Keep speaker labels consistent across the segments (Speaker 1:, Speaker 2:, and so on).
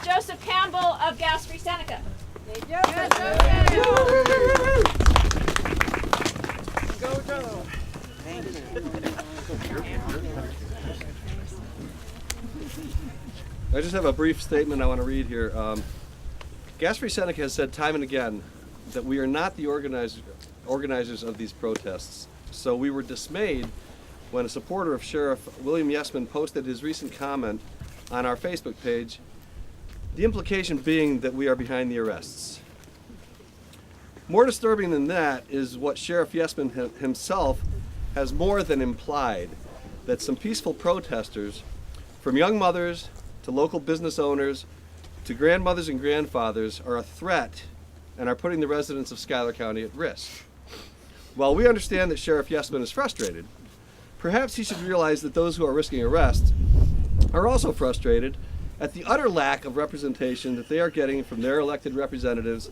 Speaker 1: Joseph Campbell of Gas Free Seneca.
Speaker 2: Go, Joe.
Speaker 3: I just have a brief statement I want to read here. Gas Free Seneca has said time and again that we are not the organizers of these protests. So we were dismayed when a supporter of Sheriff William Yesman posted his recent comment on our Facebook page, the implication being that we are behind the arrests. More disturbing than that is what Sheriff Yesman himself has more than implied, that some peaceful protesters, from young mothers to local business owners to grandmothers and grandfathers, are a threat and are putting the residents of Schuyler County at risk. While we understand that Sheriff Yesman is frustrated, perhaps he should realize that those who are risking arrest are also frustrated at the utter lack of representation that they are getting from their elected representatives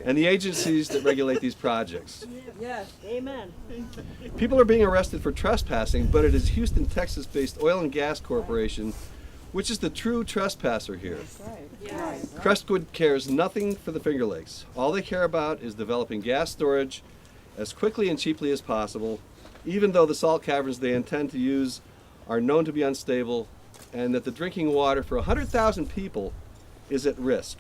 Speaker 3: and the agencies that regulate these projects.
Speaker 2: Yes, amen.
Speaker 3: People are being arrested for trespassing, but it is Houston, Texas-based Oil and Gas Corporation which is the true trespasser here.
Speaker 2: Yes.
Speaker 3: Crestwood cares nothing for the Finger Lakes. All they care about is developing gas storage as quickly and cheaply as possible, even though the salt caverns they intend to use are known to be unstable and that the drinking water for 100,000 people is at risk.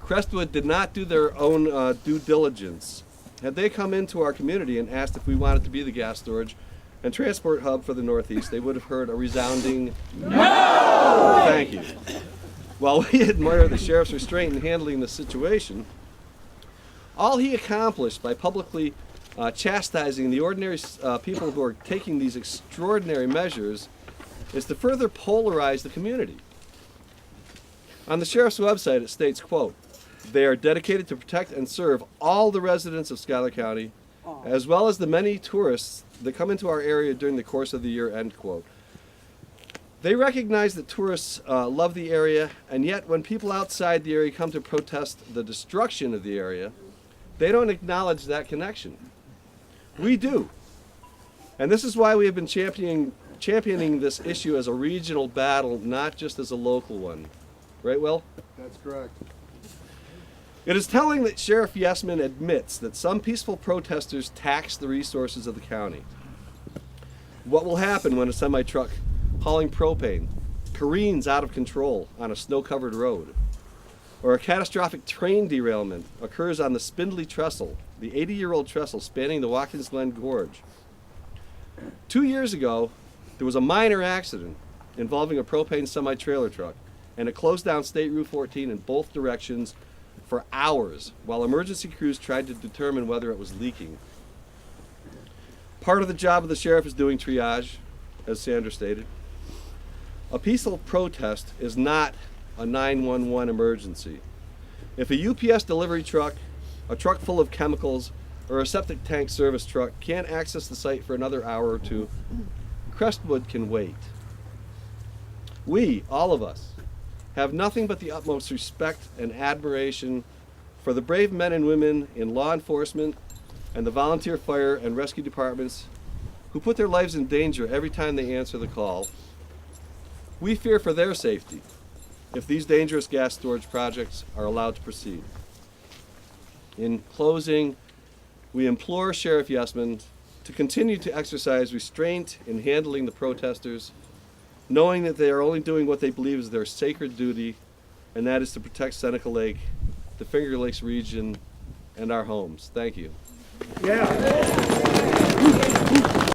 Speaker 3: Crestwood did not do their own due diligence. Had they come into our community and asked if we wanted to be the gas storage and transport hub for the Northeast, they would have heard a resounding no! Thank you. While we admire the sheriff's restraint in handling the situation, all he accomplished by publicly chastising the ordinary people who are taking these extraordinary measures is to further polarize the community. On the sheriff's website it states, quote, "They are dedicated to protect and serve all the residents of Schuyler County, as well as the many tourists that come into our area during the course of the year," end quote. They recognize that tourists love the area, and yet when people outside the area come to protest the destruction of the area, they don't acknowledge that connection. We do. And this is why we have been championing this issue as a regional battle, not just as a local one. Right, Will?
Speaker 4: That's correct.
Speaker 3: It is telling that Sheriff Yesman admits that some peaceful protesters tax the resources of the county. What will happen when a semi-truck hauling propane careens out of control on a snow-covered road? Or a catastrophic train derailment occurs on the Spindley Trestle, the 80-year-old trestle spanning the Watkins Glen Gorge. 2 years ago, there was a minor accident involving a propane semi-trailer truck, and it closed down State Route 14 in both directions for hours while emergency crews tried to determine whether it was leaking. Part of the job of the sheriff is doing triage, as Sandra stated. A peaceful protest is not a 911 emergency. If a UPS delivery truck, a truck full of chemicals, or a septic tank service truck can't access the site for another hour or two, Crestwood can wait. We, all of us, have nothing but the utmost respect and admiration for the brave men and women in law enforcement and the volunteer fire and rescue departments who put their lives in danger every time they answer the call. We fear for their safety if these dangerous gas storage projects are allowed to proceed. In closing, we implore Sheriff Yesman to continue to exercise restraint in handling the protesters, knowing that they are only doing what they believe is their sacred duty, and that is to protect Seneca Lake, the Finger Lakes region, and our homes. Thank you.
Speaker 4: Yeah.